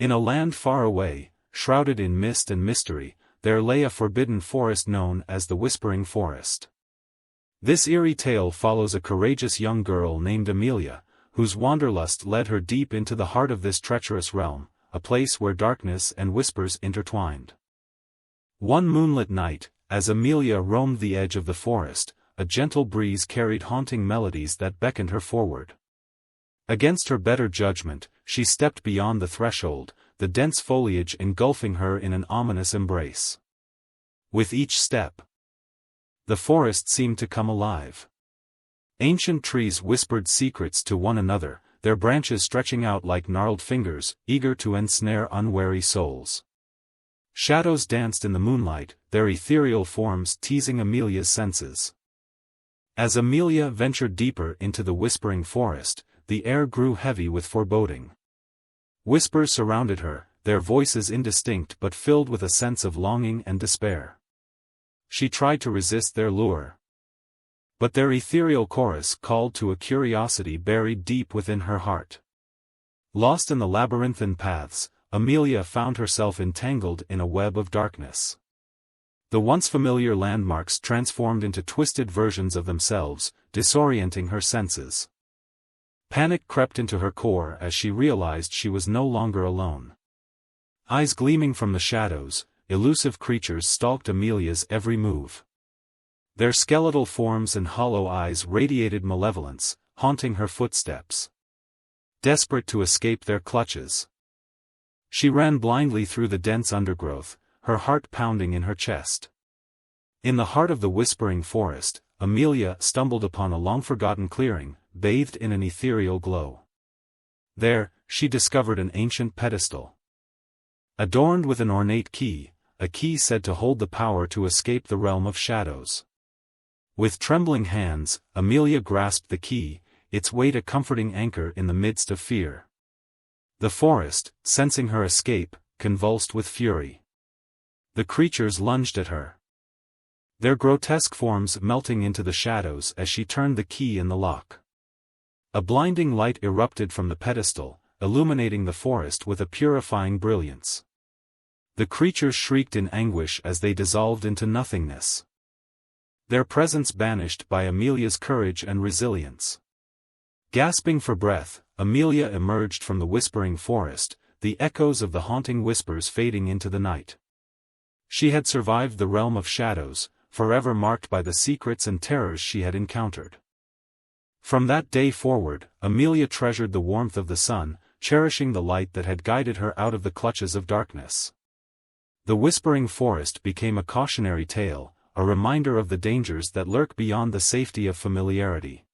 In a land far away, shrouded in mist and mystery, there lay a forbidden forest known as the Whispering Forest. This eerie tale follows a courageous young girl named Amelia, whose wanderlust led her deep into the heart of this treacherous realm, a place where darkness and whispers intertwined. One moonlit night, as Amelia roamed the edge of the forest, a gentle breeze carried haunting melodies that beckoned her forward. Against her better judgment, she stepped beyond the threshold, the dense foliage engulfing her in an ominous embrace. With each step, the forest seemed to come alive. Ancient trees whispered secrets to one another, their branches stretching out like gnarled fingers, eager to ensnare unwary souls. Shadows danced in the moonlight, their ethereal forms teasing Amelia's senses. As Amelia ventured deeper into the whispering forest, the air grew heavy with foreboding. Whispers surrounded her, their voices indistinct but filled with a sense of longing and despair. She tried to resist their lure, but their ethereal chorus called to a curiosity buried deep within her heart. Lost in the labyrinthine paths, Amelia found herself entangled in a web of darkness. The once familiar landmarks transformed into twisted versions of themselves, disorienting her senses. Panic crept into her core as she realized she was no longer alone. Eyes gleaming from the shadows, elusive creatures stalked Amelia's every move. Their skeletal forms and hollow eyes radiated malevolence, haunting her footsteps. Desperate to escape their clutches, she ran blindly through the dense undergrowth, her heart pounding in her chest. In the heart of the whispering forest, Amelia stumbled upon a long-forgotten clearing, bathed in an ethereal glow. There, she discovered an ancient pedestal, adorned with an ornate key, a key said to hold the power to escape the realm of shadows. With trembling hands, Amelia grasped the key, its weight a comforting anchor in the midst of fear. The forest, sensing her escape, convulsed with fury. The creatures lunged at her, their grotesque forms melting into the shadows as she turned the key in the lock. A blinding light erupted from the pedestal, illuminating the forest with a purifying brilliance. The creatures shrieked in anguish as they dissolved into nothingness, their presence banished by Amelia's courage and resilience. Gasping for breath, Amelia emerged from the whispering forest, the echoes of the haunting whispers fading into the night. She had survived the realm of shadows, forever marked by the secrets and terrors she had encountered. From that day forward, Amelia treasured the warmth of the sun, cherishing the light that had guided her out of the clutches of darkness. The whispering forest became a cautionary tale, a reminder of the dangers that lurk beyond the safety of familiarity.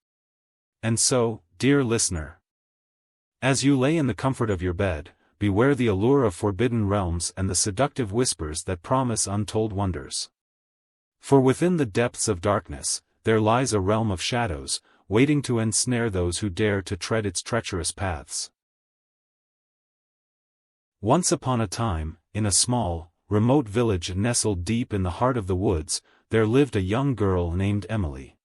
And so, dear listener, as you lay in the comfort of your bed, beware the allure of forbidden realms and the seductive whispers that promise untold wonders. For within the depths of darkness, there lies a realm of shadows, waiting to ensnare those who dare to tread its treacherous paths. Once upon a time, in a small, remote village nestled deep in the heart of the woods, there lived a young girl named Emily.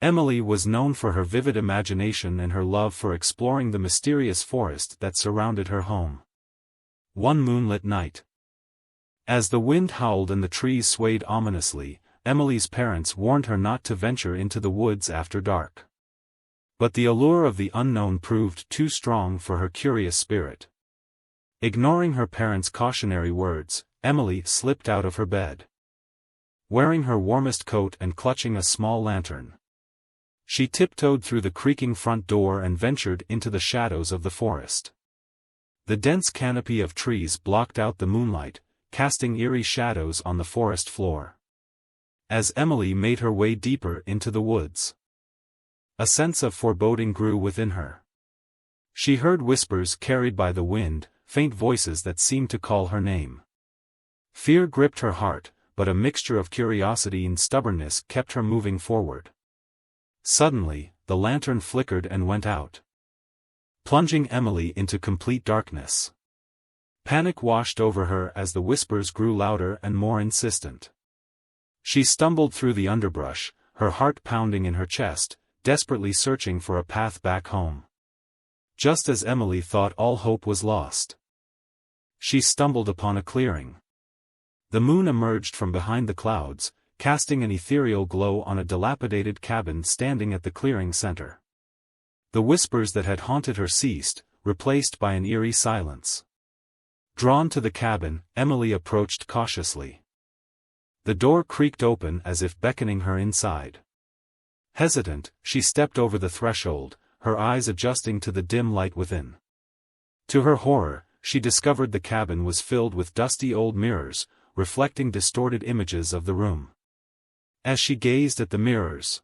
Emily was known for her vivid imagination and her love for exploring the mysterious forest that surrounded her home. One moonlit night, as the wind howled and the trees swayed ominously, Emily's parents warned her not to venture into the woods after dark. But the allure of the unknown proved too strong for her curious spirit. Ignoring her parents' cautionary words, Emily slipped out of her bed. Wearing her warmest coat and clutching a small lantern, she tiptoed through the creaking front door and ventured into the shadows of the forest. The dense canopy of trees blocked out the moonlight, casting eerie shadows on the forest floor. As Emily made her way deeper into the woods, a sense of foreboding grew within her. She heard whispers carried by the wind, faint voices that seemed to call her name. Fear gripped her heart, but a mixture of curiosity and stubbornness kept her moving forward. Suddenly, the lantern flickered and went out, plunging Emily into complete darkness. Panic washed over her as the whispers grew louder and more insistent. She stumbled through the underbrush, her heart pounding in her chest, desperately searching for a path back home. Just as Emily thought all hope was lost, she stumbled upon a clearing. The moon emerged from behind the clouds, casting an ethereal glow on a dilapidated cabin standing at the clearing center. The whispers that had haunted her ceased, replaced by an eerie silence. Drawn to the cabin, Emily approached cautiously. The door creaked open as if beckoning her inside. Hesitant, she stepped over the threshold, her eyes adjusting to the dim light within. To her horror, she discovered the cabin was filled with dusty old mirrors, reflecting distorted images of the room. As she gazed at the mirrors,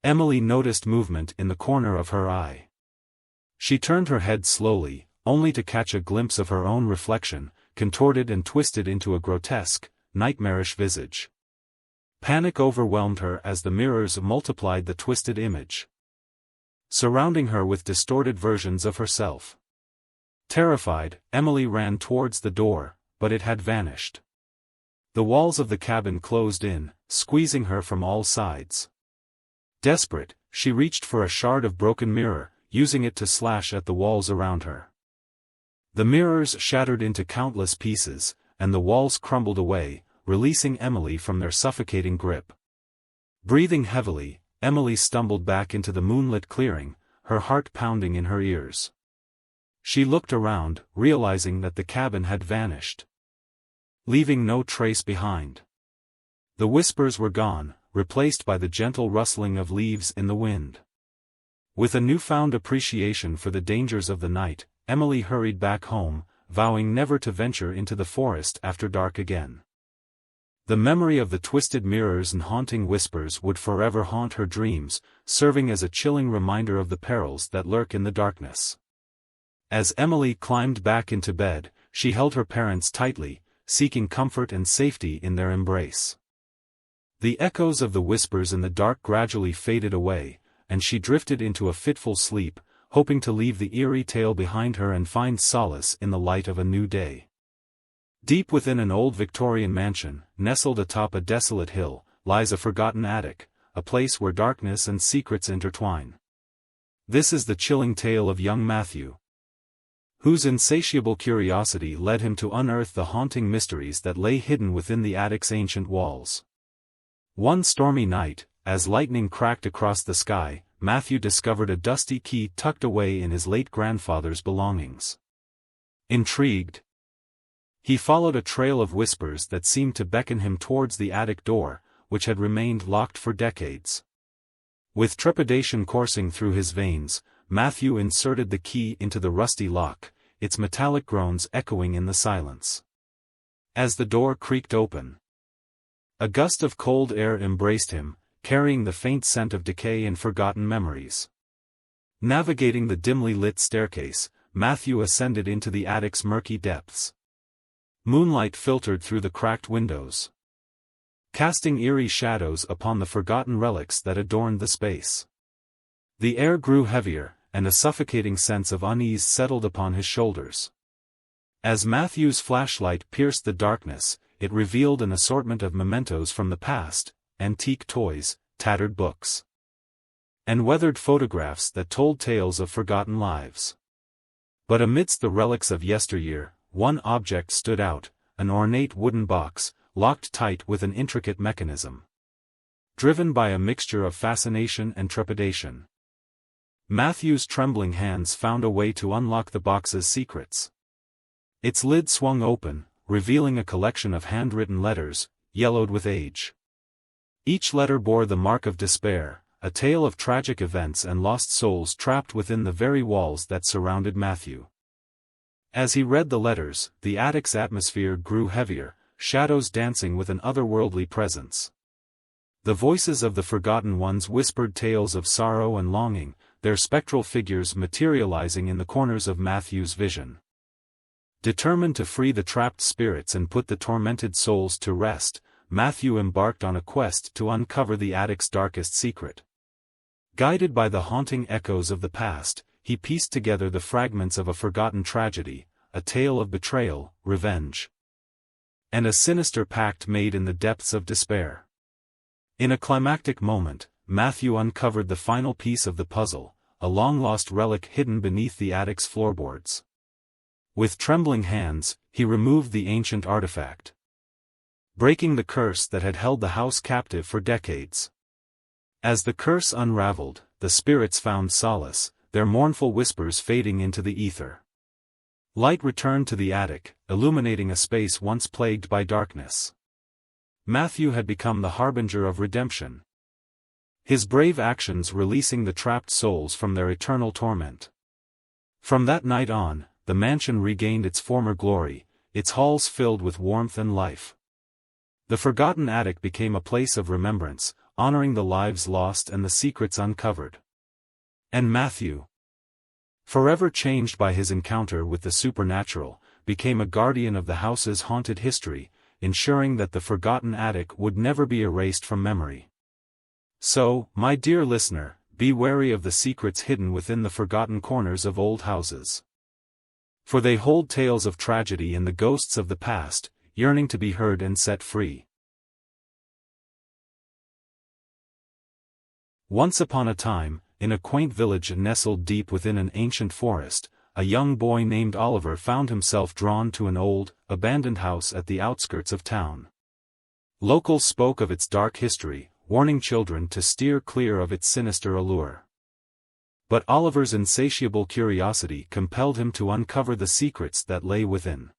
Emily noticed movement in the corner of her eye. She turned her head slowly, only to catch a glimpse of her own reflection, contorted and twisted into a grotesque, nightmarish visage. Panic overwhelmed her as the mirrors multiplied the twisted image, surrounding her with distorted versions of herself. Terrified, Emily ran towards the door, but it had vanished. The walls of the cabin closed in, squeezing her from all sides. Desperate, she reached for a shard of broken mirror, using it to slash at the walls around her. The mirrors shattered into countless pieces, and the walls crumbled away, releasing Emily from their suffocating grip. Breathing heavily, Emily stumbled back into the moonlit clearing, her heart pounding in her ears. She looked around, realizing that the cabin had vanished, leaving no trace behind. The whispers were gone, replaced by the gentle rustling of leaves in the wind. With a newfound appreciation for the dangers of the night, Emily hurried back home, vowing never to venture into the forest after dark again. The memory of the twisted mirrors and haunting whispers would forever haunt her dreams, serving as a chilling reminder of the perils that lurk in the darkness. As Emily climbed back into bed, she held her parents tightly, seeking comfort and safety in their embrace. The echoes of the whispers in the dark gradually faded away, and she drifted into a fitful sleep, hoping to leave the eerie tale behind her and find solace in the light of a new day. Deep within an old Victorian mansion, nestled atop a desolate hill, lies a forgotten attic, a place where darkness and secrets intertwine. This is the chilling tale of young Matthew, whose insatiable curiosity led him to unearth the haunting mysteries that lay hidden within the attic's ancient walls. One stormy night, as lightning cracked across the sky, Matthew discovered a dusty key tucked away in his late grandfather's belongings. Intrigued, he followed a trail of whispers that seemed to beckon him towards the attic door, which had remained locked for decades. With trepidation coursing through his veins, Matthew inserted the key into the rusty lock, its metallic groans echoing in the silence. As the door creaked open, a gust of cold air embraced him, carrying the faint scent of decay and forgotten memories. Navigating the dimly lit staircase, Matthew ascended into the attic's murky depths. Moonlight filtered through the cracked windows, casting eerie shadows upon the forgotten relics that adorned the space. The air grew heavier, and a suffocating sense of unease settled upon his shoulders. As Matthew's flashlight pierced the darkness, it revealed an assortment of mementos from the past, antique toys, tattered books, and weathered photographs that told tales of forgotten lives. But amidst the relics of yesteryear, one object stood out, an ornate wooden box, locked tight with an intricate mechanism. Driven by a mixture of fascination and trepidation, Matthew's trembling hands found a way to unlock the box's secrets. Its lid swung open, revealing a collection of handwritten letters, yellowed with age. Each letter bore the mark of despair, a tale of tragic events and lost souls trapped within the very walls that surrounded Matthew. As he read the letters, the attic's atmosphere grew heavier, shadows dancing with an otherworldly presence. The voices of the forgotten ones whispered tales of sorrow and longing, their spectral figures materializing in the corners of Matthew's vision. Determined to free the trapped spirits and put the tormented souls to rest, Matthew embarked on a quest to uncover the attic's darkest secret. Guided by the haunting echoes of the past, he pieced together the fragments of a forgotten tragedy, a tale of betrayal, revenge, and a sinister pact made in the depths of despair. In a climactic moment, Matthew uncovered the final piece of the puzzle, a long-lost relic hidden beneath the attic's floorboards. With trembling hands, he removed the ancient artifact, breaking the curse that had held the house captive for decades. As the curse unraveled, the spirits found solace, their mournful whispers fading into the ether. Light returned to the attic, illuminating a space once plagued by darkness. Matthew had become the harbinger of redemption, his brave actions releasing the trapped souls from their eternal torment. From that night on, the mansion regained its former glory, its halls filled with warmth and life. The forgotten attic became a place of remembrance, honoring the lives lost and the secrets uncovered. And Matthew, forever changed by his encounter with the supernatural, became a guardian of the house's haunted history, ensuring that the forgotten attic would never be erased from memory. So, my dear listener, be wary of the secrets hidden within the forgotten corners of old houses. For they hold tales of tragedy and the ghosts of the past, yearning to be heard and set free. Once upon a time, in a quaint village nestled deep within an ancient forest, a young boy named Oliver found himself drawn to an old, abandoned house at the outskirts of town. Locals spoke of its dark history, warning children to steer clear of its sinister allure. But Oliver's insatiable curiosity compelled him to uncover the secrets that lay within.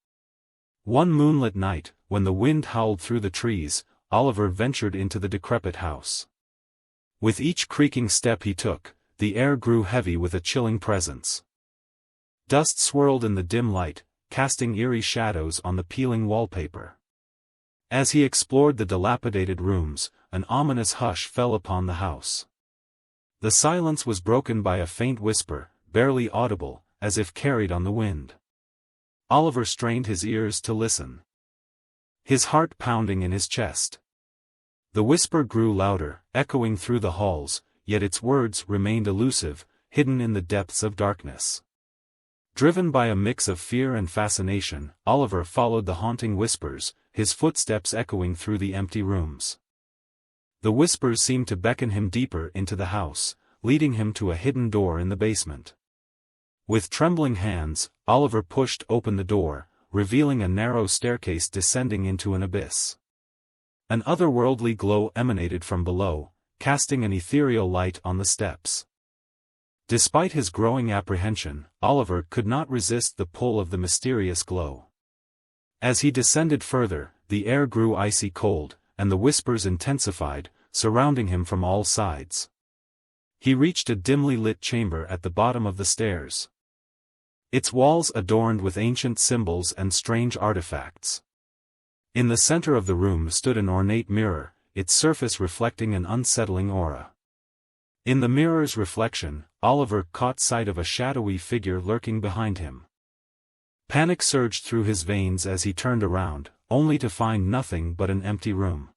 One moonlit night, when the wind howled through the trees, Oliver ventured into the decrepit house. With each creaking step he took, the air grew heavy with a chilling presence. Dust swirled in the dim light, casting eerie shadows on the peeling wallpaper. As he explored the dilapidated rooms, an ominous hush fell upon the house. The silence was broken by a faint whisper, barely audible, as if carried on the wind. Oliver strained his ears to listen, his heart pounding in his chest. The whisper grew louder, echoing through the halls, yet its words remained elusive, hidden in the depths of darkness. Driven by a mix of fear and fascination, Oliver followed the haunting whispers, his footsteps echoing through the empty rooms. The whispers seemed to beckon him deeper into the house, leading him to a hidden door in the basement. With trembling hands, Oliver pushed open the door, revealing a narrow staircase descending into an abyss. An otherworldly glow emanated from below, casting an ethereal light on the steps. Despite his growing apprehension, Oliver could not resist the pull of the mysterious glow. As he descended further, the air grew icy cold, and the whispers intensified, surrounding him from all sides. He reached a dimly lit chamber at the bottom of the stairs, its walls adorned with ancient symbols and strange artifacts. In the center of the room stood an ornate mirror, its surface reflecting an unsettling aura. In the mirror's reflection, Oliver caught sight of a shadowy figure lurking behind him. Panic surged through his veins as he turned around, only to find nothing but an empty room.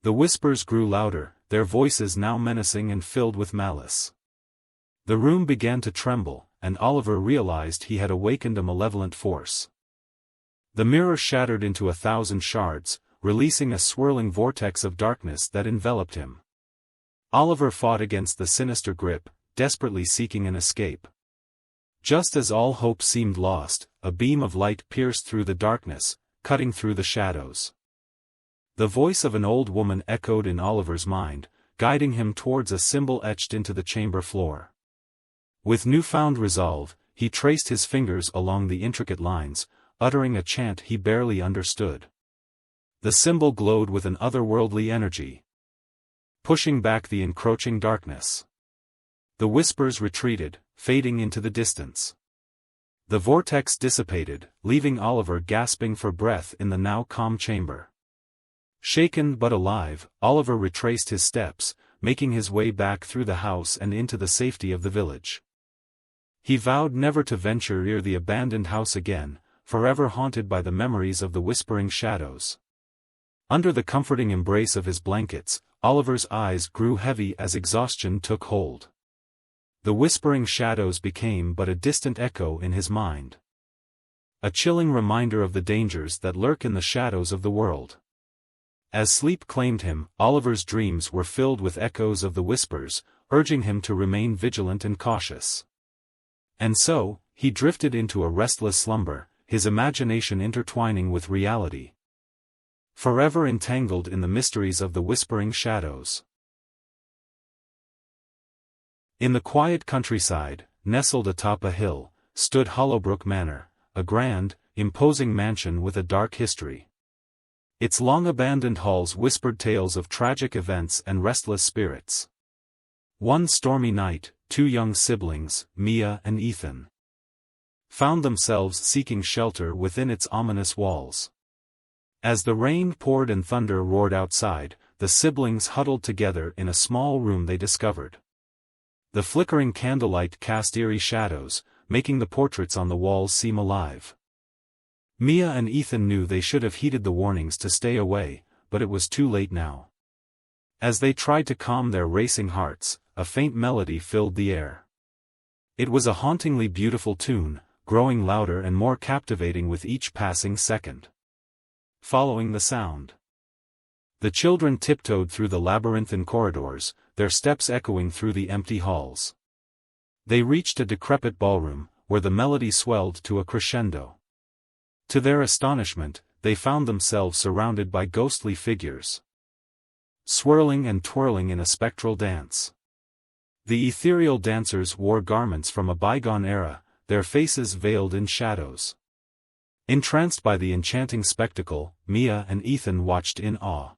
The whispers grew louder, their voices now menacing and filled with malice. The room began to tremble, and Oliver realized he had awakened a malevolent force. The mirror shattered into 1,000 shards, releasing a swirling vortex of darkness that enveloped him. Oliver fought against the sinister grip, desperately seeking an escape. Just as all hope seemed lost, a beam of light pierced through the darkness, cutting through the shadows. The voice of an old woman echoed in Oliver's mind, guiding him towards a symbol etched into the chamber floor. With newfound resolve, he traced his fingers along the intricate lines, uttering a chant he barely understood. The symbol glowed with an otherworldly energy, pushing back the encroaching darkness. The whispers retreated, fading into the distance. The vortex dissipated, leaving Oliver gasping for breath in the now calm chamber. Shaken but alive, Oliver retraced his steps, making his way back through the house and into the safety of the village. He vowed never to venture near the abandoned house again, forever haunted by the memories of the whispering shadows. Under the comforting embrace of his blankets, Oliver's eyes grew heavy as exhaustion took hold. The whispering shadows became but a distant echo in his mind, a chilling reminder of the dangers that lurk in the shadows of the world. As sleep claimed him, Oliver's dreams were filled with echoes of the whispers, urging him to remain vigilant and cautious. And so, he drifted into a restless slumber, his imagination intertwining with reality, forever entangled in the mysteries of the whispering shadows. In the quiet countryside, nestled atop a hill, stood Hollowbrook Manor, a grand, imposing mansion with a dark history. Its long-abandoned halls whispered tales of tragic events and restless spirits. One stormy night, two young siblings, Mia and Ethan, found themselves seeking shelter within its ominous walls. As the rain poured and thunder roared outside, the siblings huddled together in a small room they discovered. The flickering candlelight cast eerie shadows, making the portraits on the walls seem alive. Mia and Ethan knew they should have heeded the warnings to stay away, but it was too late now. As they tried to calm their racing hearts, a faint melody filled the air. It was a hauntingly beautiful tune, growing louder and more captivating with each passing second. Following the sound, the children tiptoed through the labyrinthine corridors, their steps echoing through the empty halls. They reached a decrepit ballroom, where the melody swelled to a crescendo. To their astonishment, they found themselves surrounded by ghostly figures, swirling and twirling in a spectral dance. The ethereal dancers wore garments from a bygone era, their faces veiled in shadows. Entranced by the enchanting spectacle, Mia and Ethan watched in awe.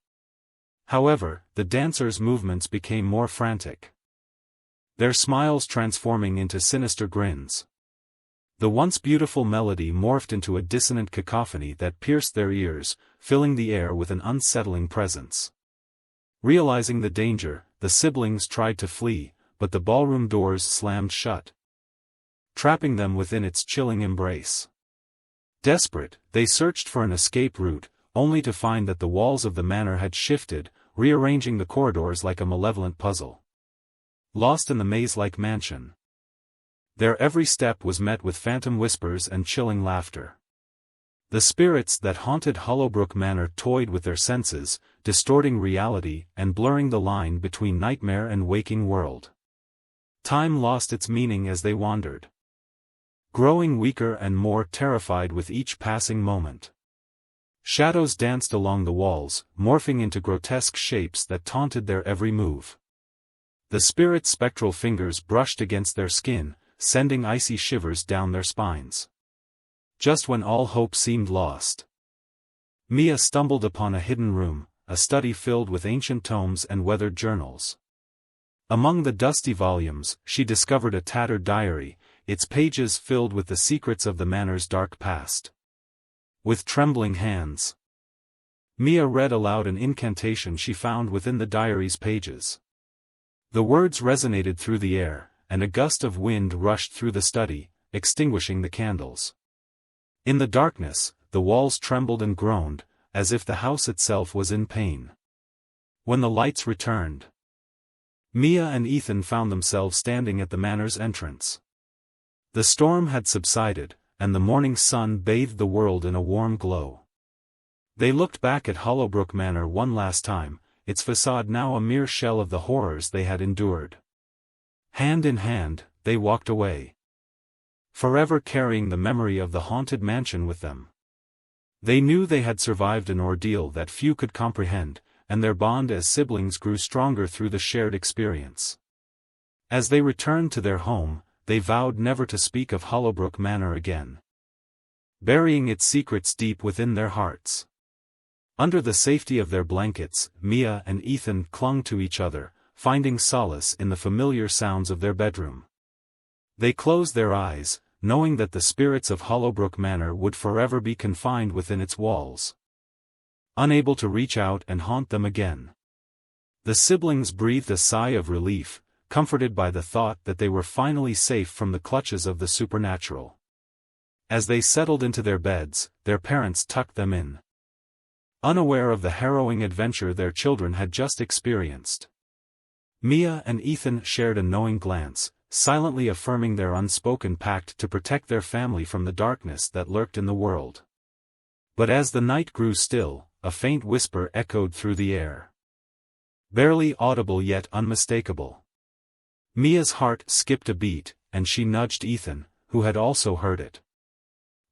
However, the dancers' movements became more frantic, their smiles transforming into sinister grins. The once beautiful melody morphed into a dissonant cacophony that pierced their ears, filling the air with an unsettling presence. Realizing the danger, the siblings tried to flee, but the ballroom doors slammed shut, trapping them within its chilling embrace. Desperate, they searched for an escape route, only to find that the walls of the manor had shifted, rearranging the corridors like a malevolent puzzle. Lost in the maze-like mansion, their every step was met with phantom whispers and chilling laughter. The spirits that haunted Hollowbrook Manor toyed with their senses, distorting reality and blurring the line between nightmare and waking world. Time lost its meaning as they wandered, growing weaker and more terrified with each passing moment. Shadows danced along the walls, morphing into grotesque shapes that taunted their every move. The spirits' spectral fingers brushed against their skin, sending icy shivers down their spines. Just when all hope seemed lost, Mia stumbled upon a hidden room, a study filled with ancient tomes and weathered journals. Among the dusty volumes, she discovered a tattered diary, its pages filled with the secrets of the manor's dark past. With trembling hands, Mia read aloud an incantation she found within the diary's pages. The words resonated through the air, and a gust of wind rushed through the study, extinguishing the candles. In the darkness, the walls trembled and groaned, as if the house itself was in pain. When the lights returned, Mia and Ethan found themselves standing at the manor's entrance. The storm had subsided, and the morning sun bathed the world in a warm glow. They looked back at Hollowbrook Manor one last time, its facade now a mere shell of the horrors they had endured. Hand in hand, they walked away, forever carrying the memory of the haunted mansion with them. They knew they had survived an ordeal that few could comprehend, and their bond as siblings grew stronger through the shared experience. As they returned to their home, they vowed never to speak of Hollowbrook Manor again, burying its secrets deep within their hearts. Under the safety of their blankets, Mia and Ethan clung to each other, finding solace in the familiar sounds of their bedroom. They closed their eyes, knowing that the spirits of Hollowbrook Manor would forever be confined within its walls, unable to reach out and haunt them again. The siblings breathed a sigh of relief, comforted by the thought that they were finally safe from the clutches of the supernatural. As they settled into their beds, their parents tucked them in, unaware of the harrowing adventure their children had just experienced. Mia and Ethan shared a knowing glance, silently affirming their unspoken pact to protect their family from the darkness that lurked in the world. But as the night grew still, a faint whisper echoed through the air, barely audible yet unmistakable. Mia's heart skipped a beat, and she nudged Ethan, who had also heard it.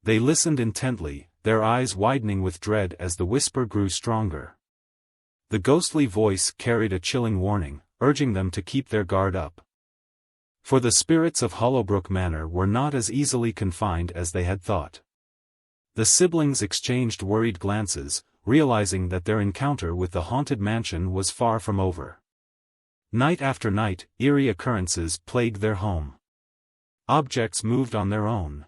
They listened intently, their eyes widening with dread as the whisper grew stronger. The ghostly voice carried a chilling warning, urging them to keep their guard up. For the spirits of Hollowbrook Manor were not as easily confined as they had thought. The siblings exchanged worried glances, realizing that their encounter with the haunted mansion was far from over. Night after night, eerie occurrences plagued their home. Objects moved on their own.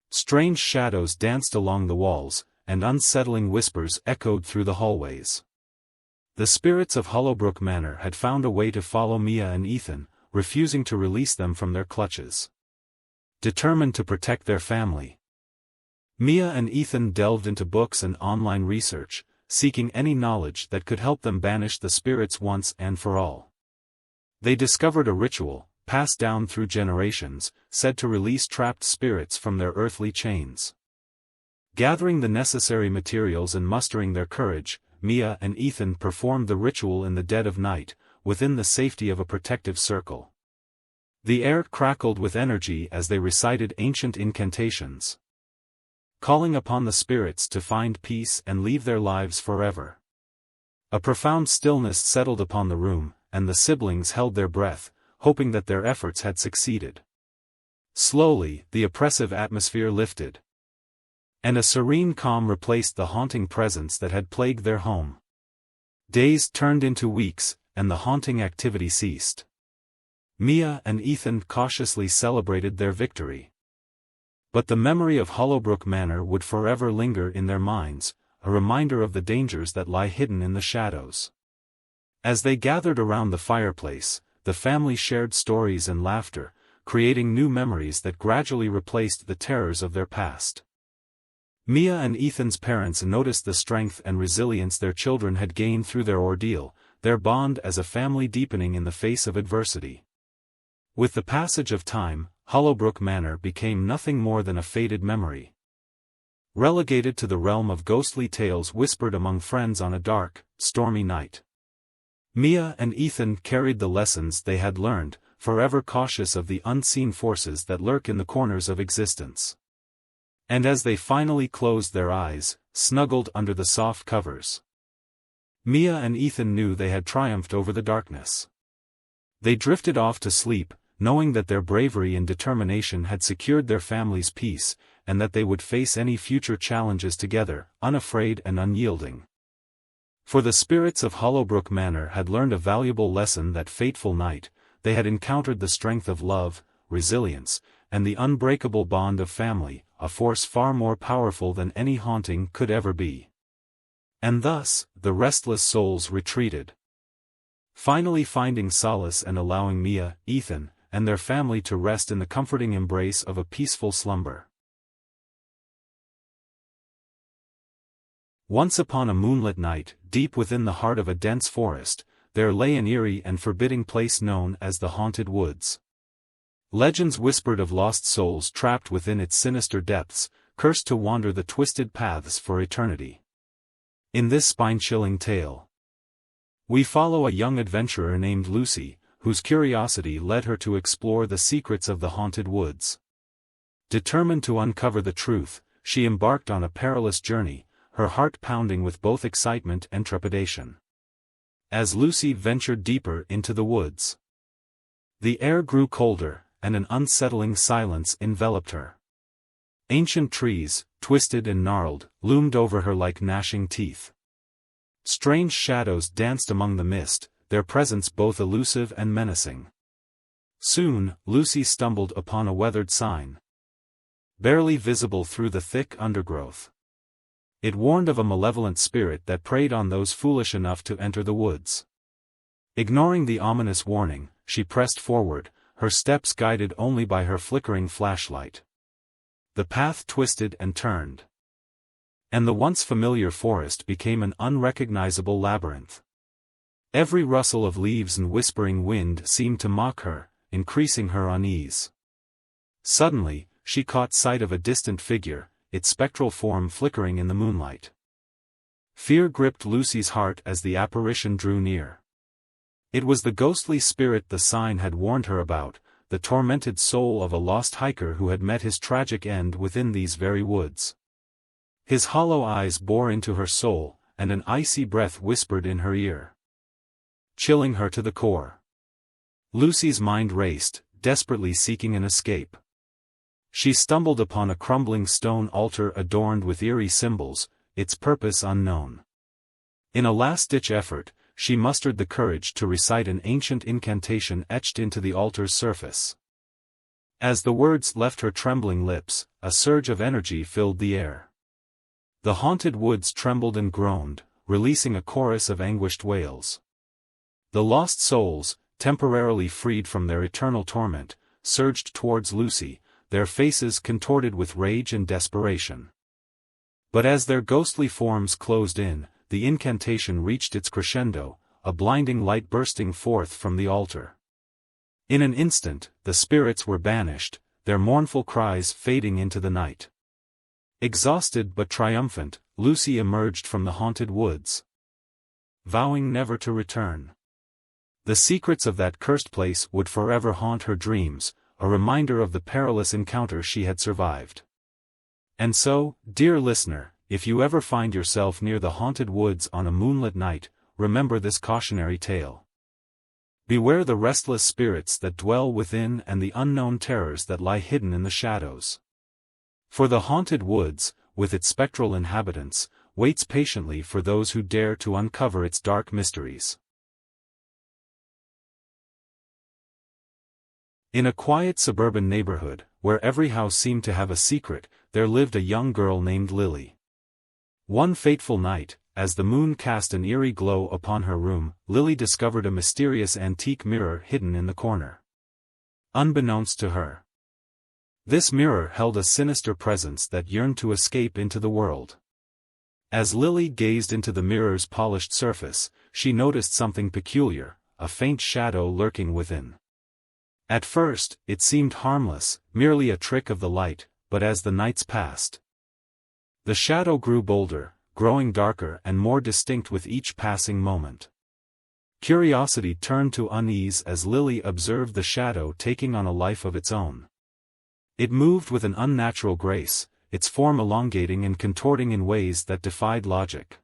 Strange shadows danced along the walls, and unsettling whispers echoed through the hallways. The spirits of Hollowbrook Manor had found a way to follow Mia and Ethan, refusing to release them from their clutches. Determined to protect their family, Mia and Ethan delved into books and online research, seeking any knowledge that could help them banish the spirits once and for all. They discovered a ritual, passed down through generations, said to release trapped spirits from their earthly chains. Gathering the necessary materials and mustering their courage, Mia and Ethan performed the ritual in the dead of night, within the safety of a protective circle. The air crackled with energy as they recited ancient incantations, calling upon the spirits to find peace and leave their lives forever. A profound stillness settled upon the room, and the siblings held their breath, hoping that their efforts had succeeded. Slowly, the oppressive atmosphere lifted, and a serene calm replaced the haunting presence that had plagued their home. Days turned into weeks, and the haunting activity ceased. Mia and Ethan cautiously celebrated their victory. But the memory of Hollowbrook Manor would forever linger in their minds, a reminder of the dangers that lie hidden in the shadows. As they gathered around the fireplace, the family shared stories and laughter, creating new memories that gradually replaced the terrors of their past. Mia and Ethan's parents noticed the strength and resilience their children had gained through their ordeal, their bond as a family deepening in the face of adversity. With the passage of time, Hollowbrook Manor became nothing more than a faded memory, relegated to the realm of ghostly tales whispered among friends on a dark, stormy night. Mia and Ethan carried the lessons they had learned, forever cautious of the unseen forces that lurk in the corners of existence. And as they finally closed their eyes, snuggled under the soft covers, Mia and Ethan knew they had triumphed over the darkness. They drifted off to sleep, knowing that their bravery and determination had secured their family's peace, and that they would face any future challenges together, unafraid and unyielding. For the spirits of Hollowbrook Manor had learned a valuable lesson that fateful night. They had encountered the strength of love, resilience, and the unbreakable bond of family, a force far more powerful than any haunting could ever be. And thus, the restless souls retreated, finally finding solace and allowing Mia, Ethan, and their family to rest in the comforting embrace of a peaceful slumber. Once upon a moonlit night, deep within the heart of a dense forest, there lay an eerie and forbidding place known as the Haunted Woods. Legends whispered of lost souls trapped within its sinister depths, cursed to wander the twisted paths for eternity. In this spine-chilling tale, we follow a young adventurer named Lucy, whose curiosity led her to explore the secrets of the haunted woods. Determined to uncover the truth, she embarked on a perilous journey, her heart pounding with both excitement and trepidation. As Lucy ventured deeper into the woods, the air grew colder, and an unsettling silence enveloped her. Ancient trees, twisted and gnarled, loomed over her like gnashing teeth. Strange shadows danced among the mist, their presence both elusive and menacing. Soon, Lucy stumbled upon a weathered sign, barely visible through the thick undergrowth. It warned of a malevolent spirit that preyed on those foolish enough to enter the woods. Ignoring the ominous warning, she pressed forward, her steps guided only by her flickering flashlight. The path twisted and turned, and the once familiar forest became an unrecognizable labyrinth. Every rustle of leaves and whispering wind seemed to mock her, increasing her unease. Suddenly, she caught sight of a distant figure, its spectral form flickering in the moonlight. Fear gripped Lucy's heart as the apparition drew near. It was the ghostly spirit the sign had warned her about, the tormented soul of a lost hiker who had met his tragic end within these very woods. His hollow eyes bore into her soul, and an icy breath whispered in her ear, chilling her to the core. Lucy's mind raced, desperately seeking an escape. She stumbled upon a crumbling stone altar adorned with eerie symbols, its purpose unknown. In a last-ditch effort, she mustered the courage to recite an ancient incantation etched into the altar's surface. As the words left her trembling lips, a surge of energy filled the air. The haunted woods trembled and groaned, releasing a chorus of anguished wails. The lost souls, temporarily freed from their eternal torment, surged towards Lucy, their faces contorted with rage and desperation. But as their ghostly forms closed in, the incantation reached its crescendo, a blinding light bursting forth from the altar. In an instant, the spirits were banished, their mournful cries fading into the night. Exhausted but triumphant, Lucy emerged from the haunted woods, vowing never to return. The secrets of that cursed place would forever haunt her dreams, a reminder of the perilous encounter she had survived. And so, dear listener, if you ever find yourself near the haunted woods on a moonlit night, remember this cautionary tale. Beware the restless spirits that dwell within and the unknown terrors that lie hidden in the shadows. For the haunted woods, with its spectral inhabitants, waits patiently for those who dare to uncover its dark mysteries. In a quiet suburban neighborhood, where every house seemed to have a secret, there lived a young girl named Lily. One fateful night, as the moon cast an eerie glow upon her room, Lily discovered a mysterious antique mirror hidden in the corner. Unbeknownst to her, this mirror held a sinister presence that yearned to escape into the world. As Lily gazed into the mirror's polished surface, she noticed something peculiar, a faint shadow lurking within. At first, it seemed harmless, merely a trick of the light, but as the nights passed, the shadow grew bolder, growing darker and more distinct with each passing moment. Curiosity turned to unease as Lily observed the shadow taking on a life of its own. It moved with an unnatural grace, its form elongating and contorting in ways that defied logic.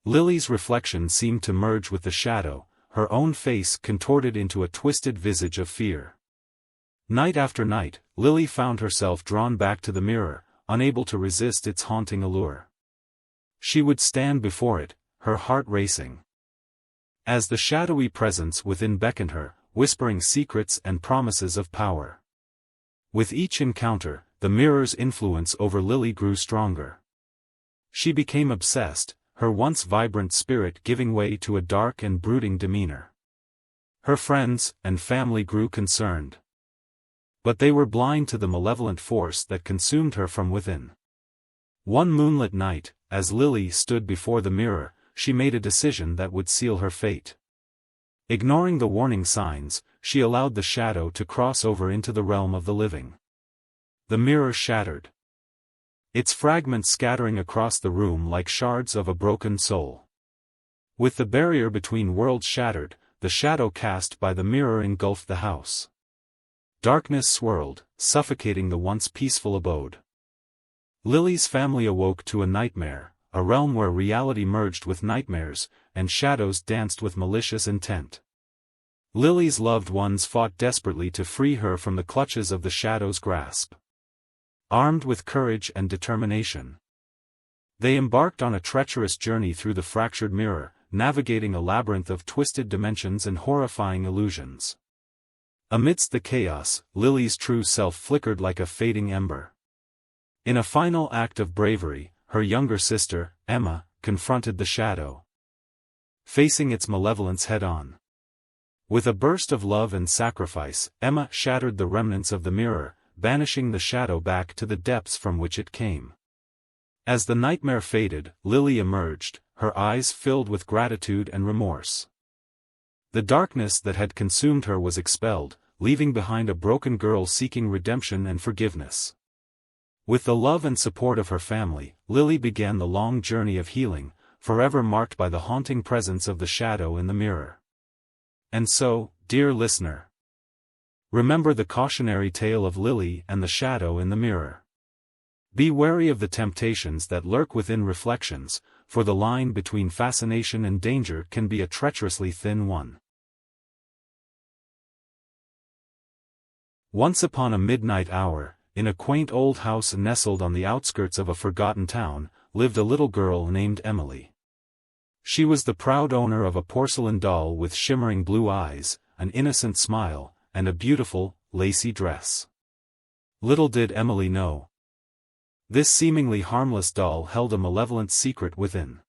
Lily's reflection seemed to merge with the shadow, her own face contorted into a twisted visage of fear. Night after night, Lily found herself drawn back to the mirror, unable to resist its haunting allure. She would stand before it, her heart racing, as the shadowy presence within beckoned her, whispering secrets and promises of power. With each encounter, the mirror's influence over Lily grew stronger. She became obsessed, her once vibrant spirit giving way to a dark and brooding demeanor. Her friends and family grew concerned, but they were blind to the malevolent force that consumed her from within. One moonlit night, as Lily stood before the mirror, she made a decision that would seal her fate. Ignoring the warning signs, she allowed the shadow to cross over into the realm of the living. The mirror shattered, its fragments scattering across the room like shards of a broken soul. With the barrier between worlds shattered, the shadow cast by the mirror engulfed the house. Darkness swirled, suffocating the once peaceful abode. Lily's family awoke to a nightmare, a realm where reality merged with nightmares, and shadows danced with malicious intent. Lily's loved ones fought desperately to free her from the clutches of the shadow's grasp. Armed with courage and determination, they embarked on a treacherous journey through the fractured mirror, navigating a labyrinth of twisted dimensions and horrifying illusions. Amidst the chaos, Lily's true self flickered like a fading ember. In a final act of bravery, her younger sister, Emma, confronted the shadow, facing its malevolence head-on. With a burst of love and sacrifice, Emma shattered the remnants of the mirror, banishing the shadow back to the depths from which it came. As the nightmare faded, Lily emerged, her eyes filled with gratitude and remorse. The darkness that had consumed her was expelled, leaving behind a broken girl seeking redemption and forgiveness. With the love and support of her family, Lily began the long journey of healing, forever marked by the haunting presence of the shadow in the mirror. And so, dear listener, Remember the cautionary tale of Lily and the shadow in the mirror. Be wary of the temptations that lurk within reflections, for the line between fascination and danger can be a treacherously thin one. Once upon a midnight hour, in a quaint old house nestled on the outskirts of a forgotten town, lived a little girl named Emily. She was the proud owner of a porcelain doll with shimmering blue eyes, an innocent smile, and a beautiful, lacy dress. Little did Emily know. This seemingly harmless doll held a malevolent secret within.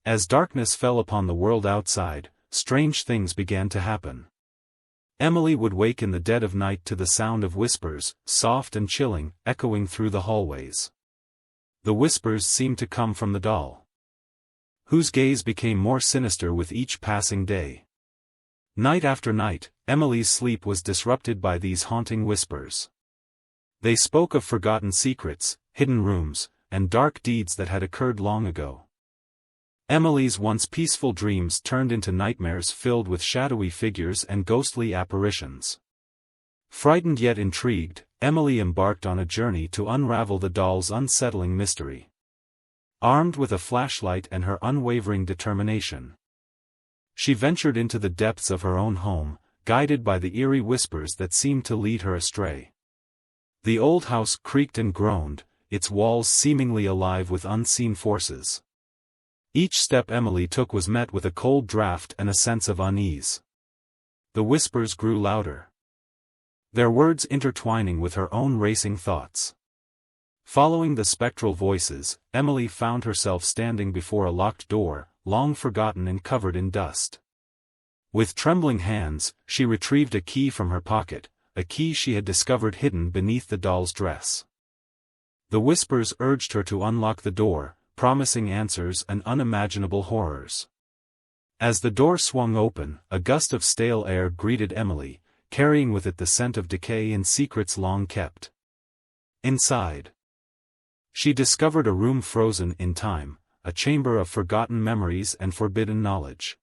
As darkness fell upon the world outside, strange things began to happen. Emily would wake in the dead of night to the sound of whispers, soft and chilling, echoing through the hallways. The whispers seemed to come from the doll, whose gaze became more sinister with each passing day. Night after night, Emily's sleep was disrupted by these haunting whispers. They spoke of forgotten secrets, hidden rooms, and dark deeds that had occurred long ago. Emily's once peaceful dreams turned into nightmares filled with shadowy figures and ghostly apparitions. Frightened yet intrigued, Emily embarked on a journey to unravel the doll's unsettling mystery. Armed with a flashlight and her unwavering determination, she ventured into the depths of her own home, guided by the eerie whispers that seemed to lead her astray. The old house creaked and groaned, its walls seemingly alive with unseen forces. Each step Emily took was met with a cold draft and a sense of unease. The whispers grew louder, their words intertwining with her own racing thoughts. Following the spectral voices, Emily found herself standing before a locked door, long forgotten and covered in dust. With trembling hands, she retrieved a key from her pocket, a key she had discovered hidden beneath the doll's dress. The whispers urged her to unlock the door, promising answers and unimaginable horrors. As the door swung open, a gust of stale air greeted Emily, carrying with it the scent of decay and secrets long kept. Inside, she discovered a room frozen in time, a chamber of forgotten memories and forbidden knowledge.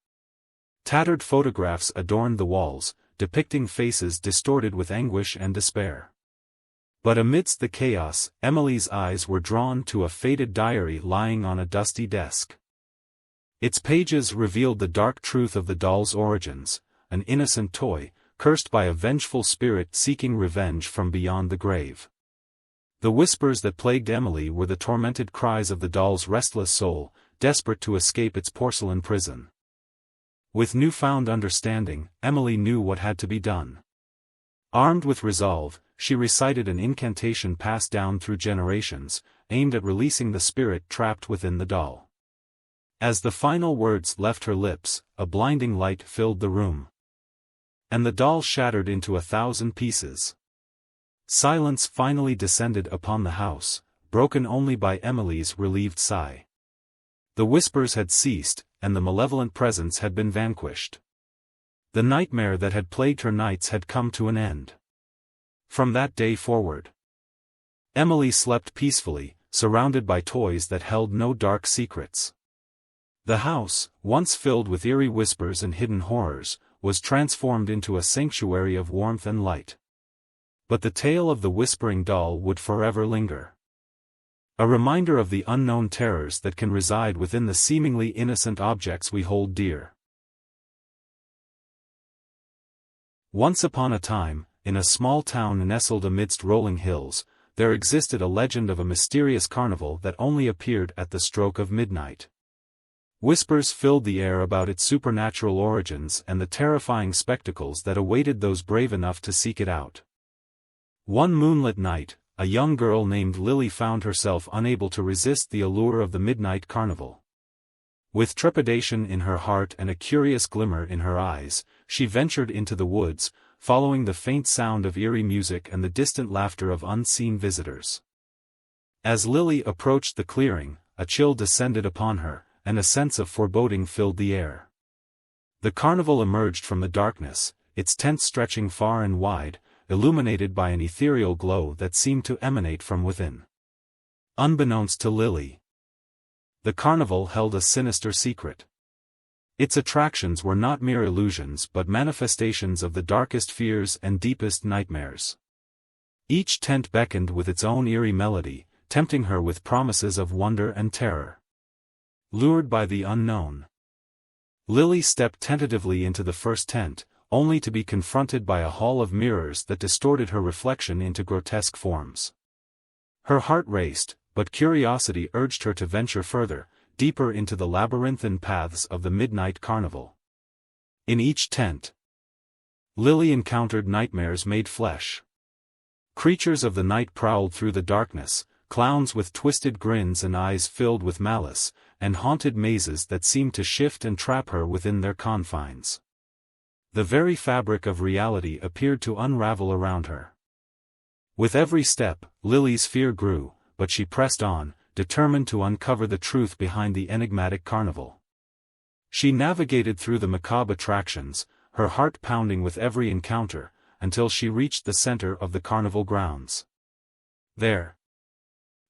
Tattered photographs adorned the walls, depicting faces distorted with anguish and despair. But amidst the chaos, Emily's eyes were drawn to a faded diary lying on a dusty desk. Its pages revealed the dark truth of the doll's origins, an innocent toy, cursed by a vengeful spirit seeking revenge from beyond the grave. The whispers that plagued Emily were the tormented cries of the doll's restless soul, desperate to escape its porcelain prison. With newfound understanding, Emily knew what had to be done. Armed with resolve, she recited an incantation passed down through generations, aimed at releasing the spirit trapped within the doll. As the final words left her lips, a blinding light filled the room, and the doll shattered into 1,000 pieces. Silence finally descended upon the house, broken only by Emily's relieved sigh. The whispers had ceased, and the malevolent presence had been vanquished. The nightmare that had plagued her nights had come to an end. From that day forward, Emily slept peacefully, surrounded by toys that held no dark secrets. The house, once filled with eerie whispers and hidden horrors, was transformed into a sanctuary of warmth and light. But the tale of the whispering doll would forever linger. A reminder of the unknown terrors that can reside within the seemingly innocent objects we hold dear. Once upon a time, in a small town nestled amidst rolling hills, there existed a legend of a mysterious carnival that only appeared at the stroke of midnight. Whispers filled the air about its supernatural origins and the terrifying spectacles that awaited those brave enough to seek it out. One moonlit night, a young girl named Lily found herself unable to resist the allure of the midnight carnival. With trepidation in her heart and a curious glimmer in her eyes, she ventured into the woods, following the faint sound of eerie music and the distant laughter of unseen visitors. As Lily approached the clearing, a chill descended upon her, and a sense of foreboding filled the air. The carnival emerged from the darkness, its tents stretching far and wide, illuminated by an ethereal glow that seemed to emanate from within. Unbeknownst to Lily, the carnival held a sinister secret. Its attractions were not mere illusions but manifestations of the darkest fears and deepest nightmares. Each tent beckoned with its own eerie melody, tempting her with promises of wonder and terror. Lured by the unknown, Lily stepped tentatively into the first tent, only to be confronted by a hall of mirrors that distorted her reflection into grotesque forms. Her heart raced, but curiosity urged her to venture further, deeper into the labyrinthine paths of the midnight carnival. In each tent, Lily encountered nightmares made flesh. Creatures of the night prowled through the darkness, clowns with twisted grins and eyes filled with malice, and haunted mazes that seemed to shift and trap her within their confines. The very fabric of reality appeared to unravel around her. With every step, Lily's fear grew, but she pressed on, determined to uncover the truth behind the enigmatic carnival. She navigated through the macabre attractions, her heart pounding with every encounter, until she reached the center of the carnival grounds. There,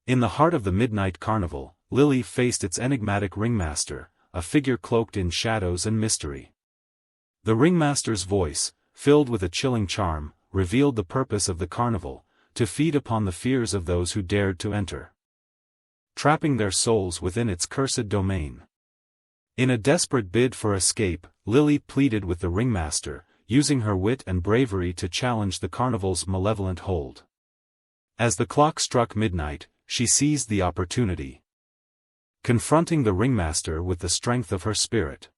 in the heart of the midnight carnival, Lily faced its enigmatic ringmaster, a figure cloaked in shadows and mystery. The ringmaster's voice, filled with a chilling charm, revealed the purpose of the carnival: to feed upon the fears of those who dared to enter, trapping their souls within its cursed domain. In a desperate bid for escape, Lily pleaded with the ringmaster, using her wit and bravery to challenge the carnival's malevolent hold. As the clock struck midnight, she seized the opportunity, confronting the ringmaster with the strength of her spirit.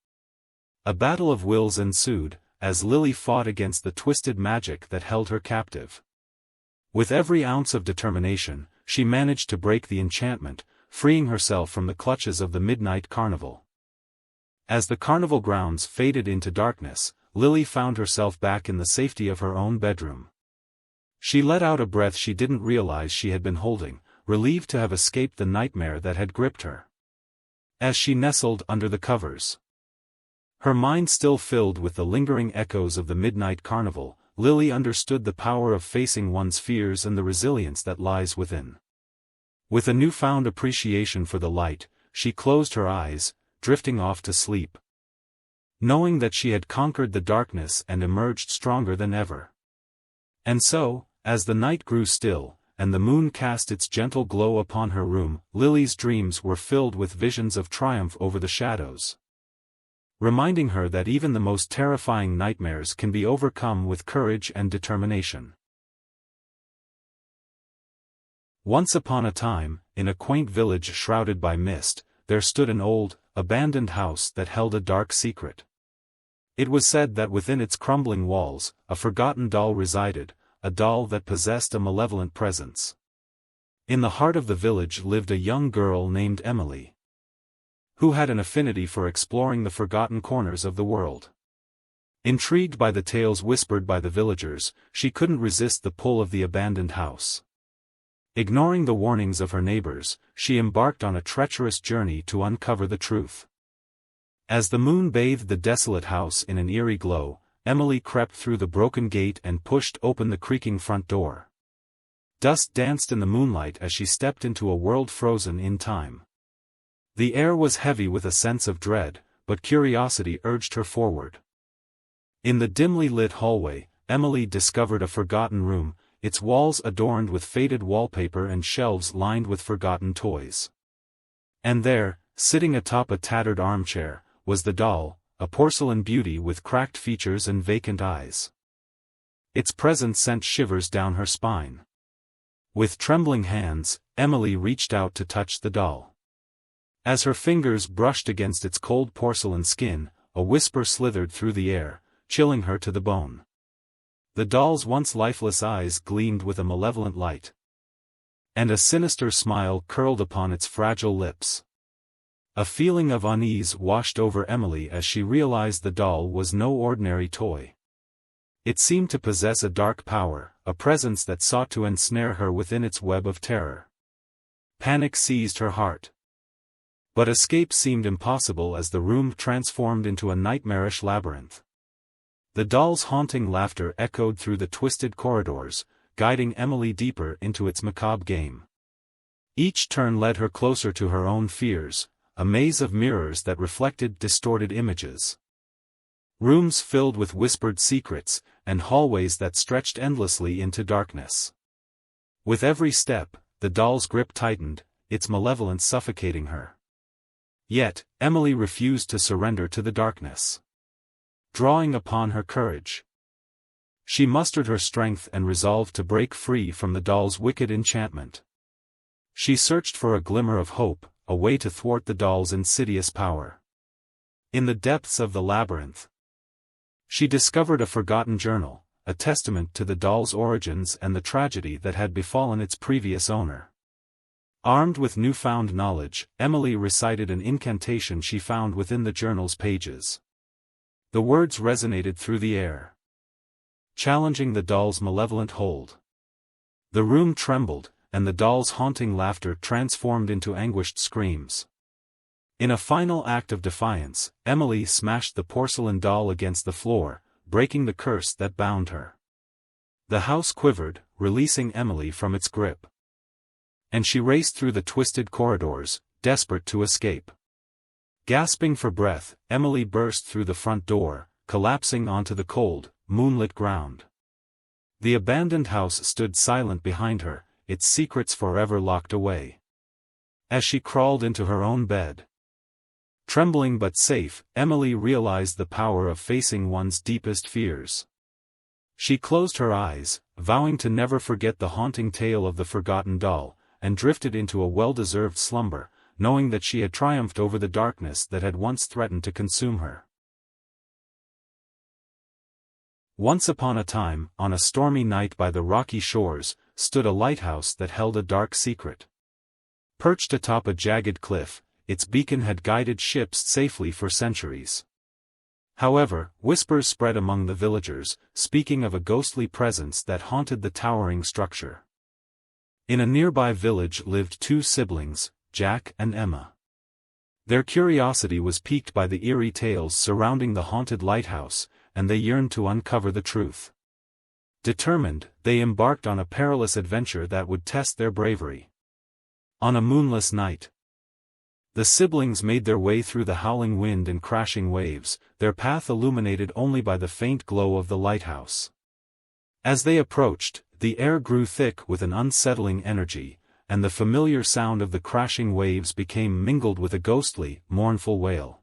A battle of wills ensued, as Lily fought against the twisted magic that held her captive. With every ounce of determination, she managed to break the enchantment, freeing herself from the clutches of the midnight carnival. As the carnival grounds faded into darkness, Lily found herself back in the safety of her own bedroom. She let out a breath she didn't realize she had been holding, relieved to have escaped the nightmare that had gripped her. As she nestled under the covers, her mind still filled with the lingering echoes of the midnight carnival, Lily understood the power of facing one's fears and the resilience that lies within. With a newfound appreciation for the light, she closed her eyes, drifting off to sleep, knowing that she had conquered the darkness and emerged stronger than ever. And so, as the night grew still, and the moon cast its gentle glow upon her room, Lily's dreams were filled with visions of triumph over the shadows, reminding her that even the most terrifying nightmares can be overcome with courage and determination. Once upon a time, in a quaint village shrouded by mist, there stood an old, abandoned house that held a dark secret. It was said that within its crumbling walls, a forgotten doll resided, a doll that possessed a malevolent presence. In the heart of the village lived a young girl named Emily, who had an affinity for exploring the forgotten corners of the world. Intrigued by the tales whispered by the villagers, she couldn't resist the pull of the abandoned house. Ignoring the warnings of her neighbors, she embarked on a treacherous journey to uncover the truth. As the moon bathed the desolate house in an eerie glow, Emily crept through the broken gate and pushed open the creaking front door. Dust danced in the moonlight as she stepped into a world frozen in time. The air was heavy with a sense of dread, but curiosity urged her forward. In the dimly lit hallway, Emily discovered a forgotten room, its walls adorned with faded wallpaper and shelves lined with forgotten toys. And there, sitting atop a tattered armchair, was the doll, a porcelain beauty with cracked features and vacant eyes. Its presence sent shivers down her spine. With trembling hands, Emily reached out to touch the doll. As her fingers brushed against its cold porcelain skin, a whisper slithered through the air, chilling her to the bone. The doll's once lifeless eyes gleamed with a malevolent light, and a sinister smile curled upon its fragile lips. A feeling of unease washed over Emily as she realized the doll was no ordinary toy. It seemed to possess a dark power, a presence that sought to ensnare her within its web of terror. Panic seized her heart. But escape seemed impossible as the room transformed into a nightmarish labyrinth. The doll's haunting laughter echoed through the twisted corridors, guiding Emily deeper into its macabre game. Each turn led her closer to her own fears, a maze of mirrors that reflected distorted images. Rooms filled with whispered secrets, and hallways that stretched endlessly into darkness. With every step, the doll's grip tightened, its malevolence suffocating her. Yet, Emily refused to surrender to the darkness. Drawing upon her courage, she mustered her strength and resolved to break free from the doll's wicked enchantment. She searched for a glimmer of hope, a way to thwart the doll's insidious power. In the depths of the labyrinth, she discovered a forgotten journal, a testament to the doll's origins and the tragedy that had befallen its previous owner. Armed with newfound knowledge, Emily recited an incantation she found within the journal's pages. The words resonated through the air, challenging the doll's malevolent hold. The room trembled, and the doll's haunting laughter transformed into anguished screams. In a final act of defiance, Emily smashed the porcelain doll against the floor, breaking the curse that bound her. The house quivered, releasing Emily from its grip, and she raced through the twisted corridors, desperate to escape. Gasping for breath, Emily burst through the front door, collapsing onto the cold, moonlit ground. The abandoned house stood silent behind her, its secrets forever locked away. As she crawled into her own bed, trembling but safe, Emily realized the power of facing one's deepest fears. She closed her eyes, vowing to never forget the haunting tale of the forgotten doll, and drifted into a well-deserved slumber, knowing that she had triumphed over the darkness that had once threatened to consume her. Once upon a time, on a stormy night by the rocky shores, stood a lighthouse that held a dark secret. Perched atop a jagged cliff, its beacon had guided ships safely for centuries. However, whispers spread among the villagers, speaking of a ghostly presence that haunted the towering structure. In a nearby village lived two siblings, Jack and Emma. Their curiosity was piqued by the eerie tales surrounding the haunted lighthouse, and they yearned to uncover the truth. Determined, they embarked on a perilous adventure that would test their bravery. On a moonless night, the siblings made their way through the howling wind and crashing waves, their path illuminated only by the faint glow of the lighthouse. As they approached, the air grew thick with an unsettling energy, and the familiar sound of the crashing waves became mingled with a ghostly, mournful wail.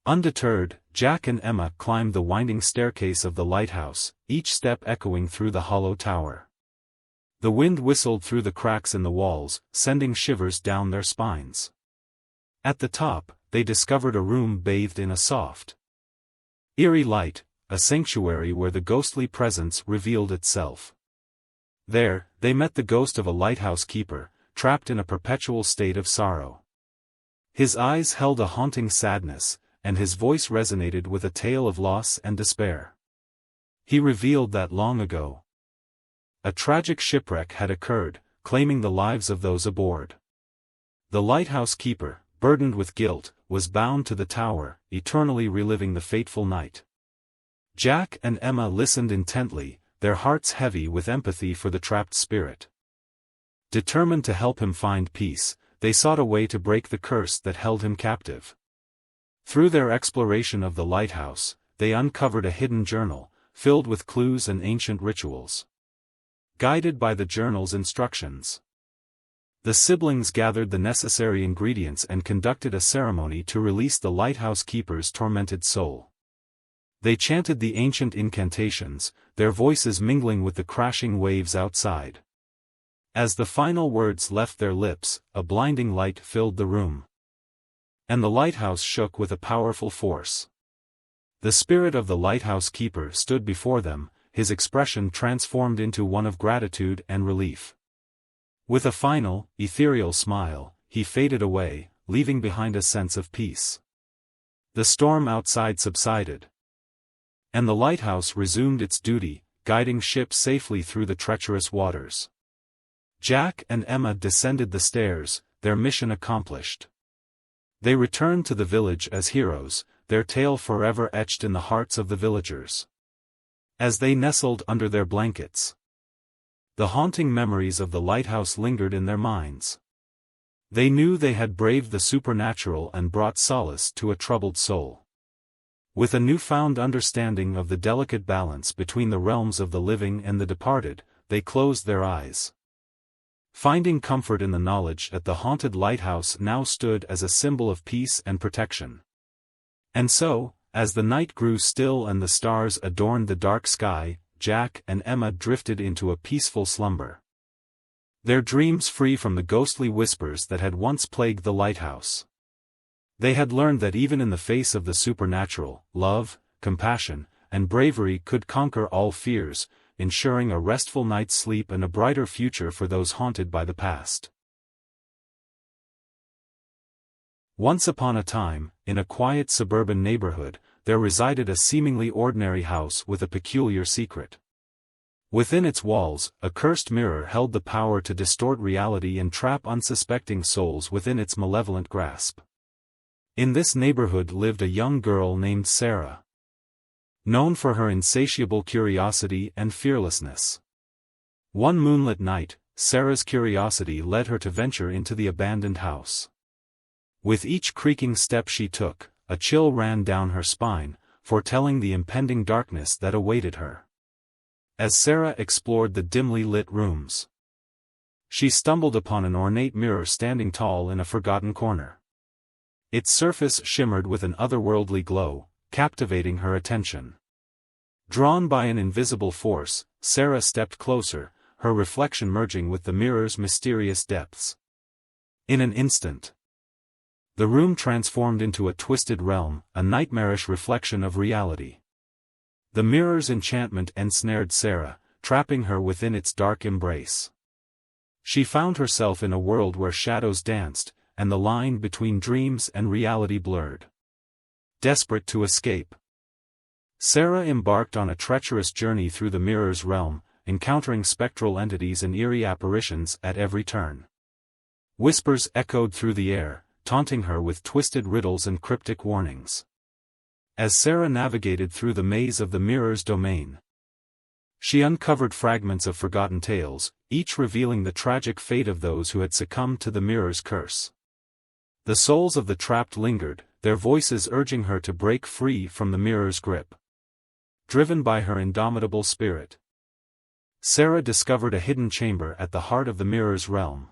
Undeterred, Jack and Emma climbed the winding staircase of the lighthouse, each step echoing through the hollow tower. The wind whistled through the cracks in the walls, sending shivers down their spines. At the top, they discovered a room bathed in a soft, eerie light, a sanctuary where the ghostly presence revealed itself. There, they met the ghost of a lighthouse keeper, trapped in a perpetual state of sorrow. His eyes held a haunting sadness, and his voice resonated with a tale of loss and despair. He revealed that long ago, a tragic shipwreck had occurred, claiming the lives of those aboard. The lighthouse keeper, burdened with guilt, was bound to the tower, eternally reliving the fateful night. Jack and Emma listened intently, their hearts heavy with empathy for the trapped spirit. Determined to help him find peace, they sought a way to break the curse that held him captive. Through their exploration of the lighthouse, they uncovered a hidden journal, filled with clues and ancient rituals. Guided by the journal's instructions, the siblings gathered the necessary ingredients and conducted a ceremony to release the lighthouse keeper's tormented soul. They chanted the ancient incantations, their voices mingling with the crashing waves outside. As the final words left their lips, a blinding light filled the room, and the lighthouse shook with a powerful force. The spirit of the lighthouse keeper stood before them, his expression transformed into one of gratitude and relief. With a final, ethereal smile, he faded away, leaving behind a sense of peace. The storm outside subsided, and the lighthouse resumed its duty, guiding ships safely through the treacherous waters. Jack and Emma descended the stairs, their mission accomplished. They returned to the village as heroes, their tale forever etched in the hearts of the villagers. As they nestled under their blankets, the haunting memories of the lighthouse lingered in their minds. They knew they had braved the supernatural and brought solace to a troubled soul. With a newfound understanding of the delicate balance between the realms of the living and the departed, they closed their eyes. Finding comfort in the knowledge that the haunted lighthouse now stood as a symbol of peace and protection. And so, as the night grew still and the stars adorned the dark sky, Jack and Emma drifted into a peaceful slumber. Their dreams free from the ghostly whispers that had once plagued the lighthouse. They had learned that even in the face of the supernatural, love, compassion, and bravery could conquer all fears, ensuring a restful night's sleep and a brighter future for those haunted by the past. Once upon a time, in a quiet suburban neighborhood, there resided a seemingly ordinary house with a peculiar secret. Within its walls, a cursed mirror held the power to distort reality and trap unsuspecting souls within its malevolent grasp. In this neighborhood lived a young girl named Sarah. Known for her insatiable curiosity and fearlessness. One moonlit night, Sarah's curiosity led her to venture into the abandoned house. With each creaking step she took, a chill ran down her spine, foretelling the impending darkness that awaited her. As Sarah explored the dimly lit rooms, she stumbled upon an ornate mirror standing tall in a forgotten corner. Its surface shimmered with an otherworldly glow, captivating her attention. Drawn by an invisible force, Sarah stepped closer, her reflection merging with the mirror's mysterious depths. In an instant, the room transformed into a twisted realm, a nightmarish reflection of reality. The mirror's enchantment ensnared Sarah, trapping her within its dark embrace. She found herself in a world where shadows danced, and the line between dreams and reality blurred. Desperate to escape, Sarah embarked on a treacherous journey through the mirror's realm, encountering spectral entities and eerie apparitions at every turn. Whispers echoed through the air, taunting her with twisted riddles and cryptic warnings. As Sarah navigated through the maze of the mirror's domain, she uncovered fragments of forgotten tales, each revealing the tragic fate of those who had succumbed to the mirror's curse. The souls of the trapped lingered, their voices urging her to break free from the mirror's grip. Driven by her indomitable spirit, Sarah discovered a hidden chamber at the heart of the mirror's realm.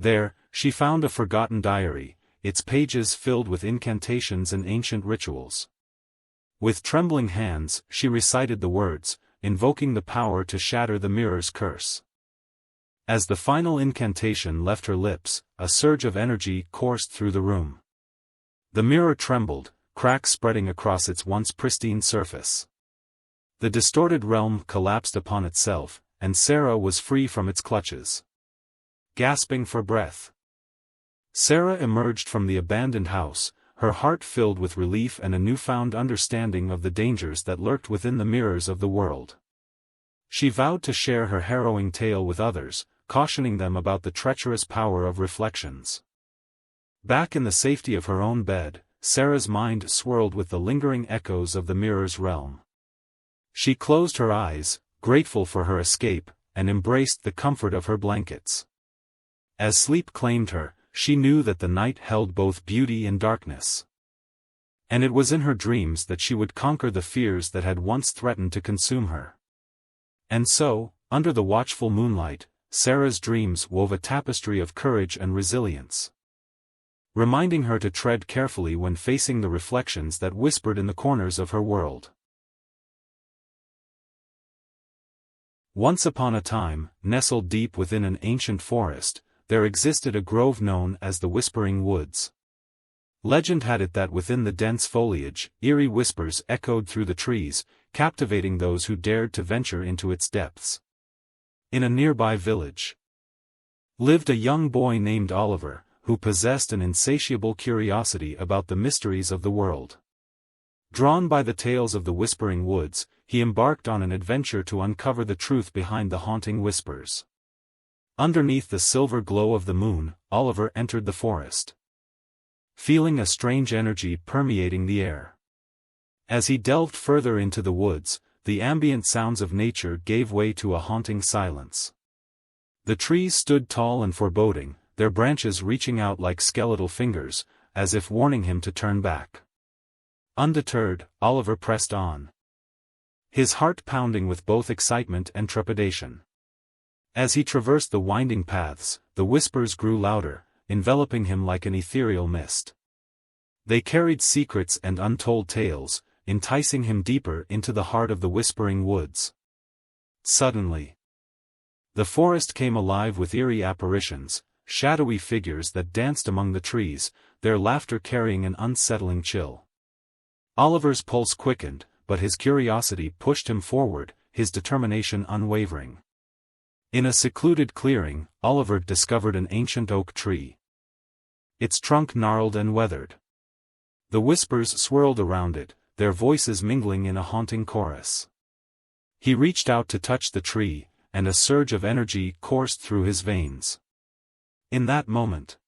There, she found a forgotten diary, its pages filled with incantations and ancient rituals. With trembling hands, she recited the words, invoking the power to shatter the mirror's curse. As the final incantation left her lips, a surge of energy coursed through the room. The mirror trembled, cracks spreading across its once pristine surface. The distorted realm collapsed upon itself, and Sarah was free from its clutches. Gasping for breath, Sarah emerged from the abandoned house, her heart filled with relief and a newfound understanding of the dangers that lurked within the mirrors of the world. She vowed to share her harrowing tale with others, cautioning them about the treacherous power of reflections. Back in the safety of her own bed, Sarah's mind swirled with the lingering echoes of the mirror's realm. She closed her eyes, grateful for her escape, and embraced the comfort of her blankets. As sleep claimed her, she knew that the night held both beauty and darkness. And it was in her dreams that she would conquer the fears that had once threatened to consume her. And so, under the watchful moonlight, Sarah's dreams wove a tapestry of courage and resilience, reminding her to tread carefully when facing the reflections that whispered in the corners of her world. Once upon a time, nestled deep within an ancient forest, there existed a grove known as the Whispering Woods. Legend had it that within the dense foliage, eerie whispers echoed through the trees, captivating those who dared to venture into its depths. In a nearby village lived a young boy named Oliver, who possessed an insatiable curiosity about the mysteries of the world. Drawn by the tales of the Whispering Woods, he embarked on an adventure to uncover the truth behind the haunting whispers. Underneath the silver glow of the moon, Oliver entered the forest, feeling a strange energy permeating the air. As he delved further into the woods, the ambient sounds of nature gave way to a haunting silence. The trees stood tall and foreboding, their branches reaching out like skeletal fingers, as if warning him to turn back. Undeterred, Oliver pressed on, his heart pounding with both excitement and trepidation. As he traversed the winding paths, the whispers grew louder, enveloping him like an ethereal mist. They carried secrets and untold tales, enticing him deeper into the heart of the whispering woods. Suddenly, the forest came alive with eerie apparitions, shadowy figures that danced among the trees, their laughter carrying an unsettling chill. Oliver's pulse quickened, but his curiosity pushed him forward, his determination unwavering. In a secluded clearing, Oliver discovered an ancient oak tree, its trunk gnarled and weathered. The whispers swirled around it, their voices mingling in a haunting chorus. He reached out to touch the tree, and a surge of energy coursed through his veins. In that moment,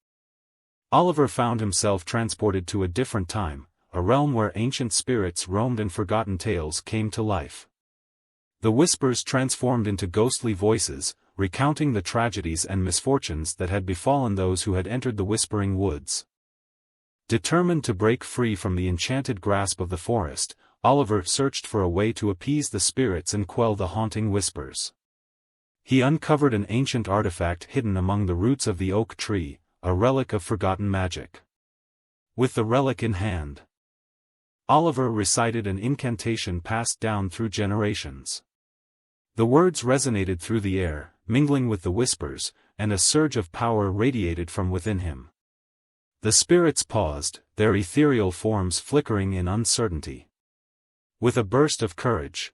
Oliver found himself transported to a different time, a realm where ancient spirits roamed and forgotten tales came to life. The whispers transformed into ghostly voices, recounting the tragedies and misfortunes that had befallen those who had entered the whispering woods. Determined to break free from the enchanted grasp of the forest, Oliver searched for a way to appease the spirits and quell the haunting whispers. He uncovered an ancient artifact hidden among the roots of the oak tree, a relic of forgotten magic. With the relic in hand, Oliver recited an incantation passed down through generations. The words resonated through the air, mingling with the whispers, and a surge of power radiated from within him. The spirits paused, their ethereal forms flickering in uncertainty. With a burst of courage,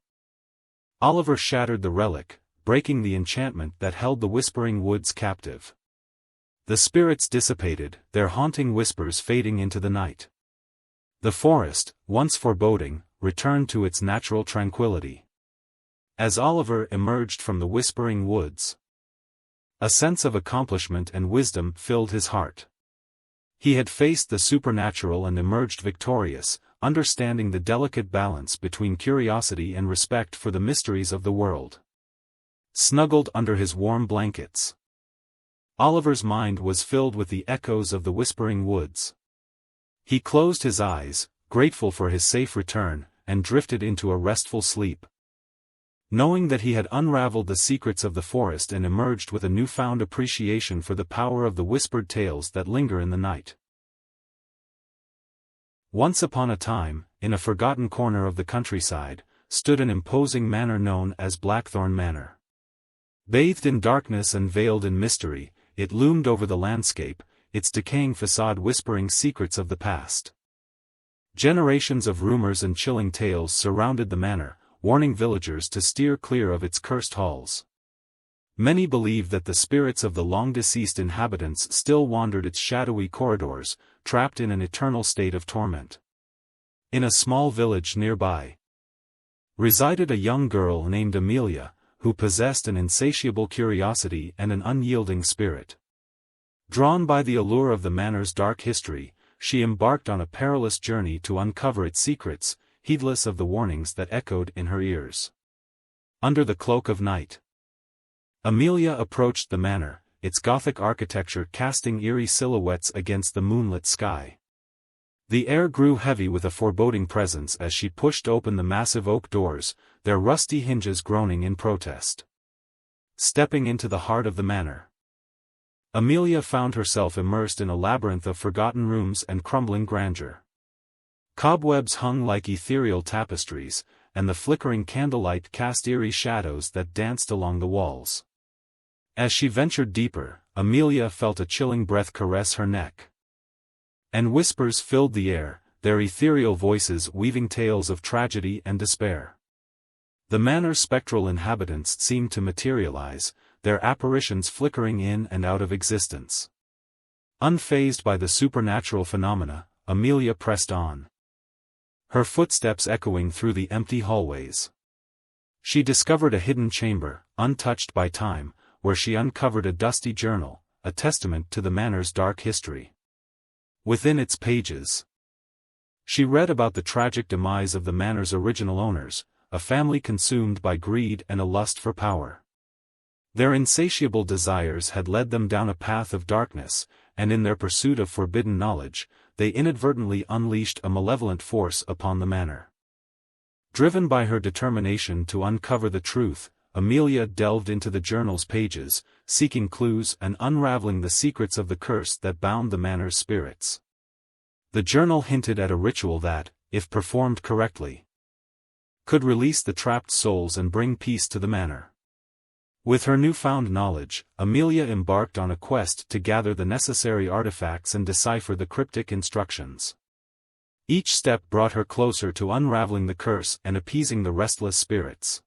Oliver shattered the relic, breaking the enchantment that held the whispering woods captive. The spirits dissipated, their haunting whispers fading into the night. The forest, once foreboding, returned to its natural tranquility. As Oliver emerged from the whispering woods, a sense of accomplishment and wisdom filled his heart. He had faced the supernatural and emerged victorious, understanding the delicate balance between curiosity and respect for the mysteries of the world. Snuggled under his warm blankets, Oliver's mind was filled with the echoes of the whispering woods. He closed his eyes, grateful for his safe return, and drifted into a restful sleep, knowing that he had unraveled the secrets of the forest and emerged with a newfound appreciation for the power of the whispered tales that linger in the night. Once upon a time, in a forgotten corner of the countryside, stood an imposing manor known as Blackthorn Manor. Bathed in darkness and veiled in mystery, it loomed over the landscape, its decaying facade whispering secrets of the past. Generations of rumors and chilling tales surrounded the manor, warning villagers to steer clear of its cursed halls. Many believed that the spirits of the long-deceased inhabitants still wandered its shadowy corridors, trapped in an eternal state of torment. In a small village nearby resided a young girl named Amelia, who possessed an insatiable curiosity and an unyielding spirit. Drawn by the allure of the manor's dark history, she embarked on a perilous journey to uncover its secrets, heedless of the warnings that echoed in her ears. Under the cloak of night, Amelia approached the manor, its Gothic architecture casting eerie silhouettes against the moonlit sky. The air grew heavy with a foreboding presence as she pushed open the massive oak doors, their rusty hinges groaning in protest. Stepping into the heart of the manor, Amelia found herself immersed in a labyrinth of forgotten rooms and crumbling grandeur. Cobwebs hung like ethereal tapestries, and the flickering candlelight cast eerie shadows that danced along the walls. As she ventured deeper, Amelia felt a chilling breath caress her neck. And whispers filled the air, their ethereal voices weaving tales of tragedy and despair. The manor's spectral inhabitants seemed to materialize, their apparitions flickering in and out of existence. Unfazed by the supernatural phenomena, Amelia pressed on, her footsteps echoing through the empty hallways. She discovered a hidden chamber, untouched by time, where she uncovered a dusty journal, a testament to the manor's dark history. Within its pages, she read about the tragic demise of the manor's original owners, a family consumed by greed and a lust for power. Their insatiable desires had led them down a path of darkness, and in their pursuit of forbidden knowledge, they inadvertently unleashed a malevolent force upon the manor. Driven by her determination to uncover the truth, Amelia delved into the journal's pages, seeking clues and unraveling the secrets of the curse that bound the manor's spirits. The journal hinted at a ritual that, if performed correctly, could release the trapped souls and bring peace to the manor. With her newfound knowledge, Amelia embarked on a quest to gather the necessary artifacts and decipher the cryptic instructions. Each step brought her closer to unraveling the curse and appeasing the restless spirits.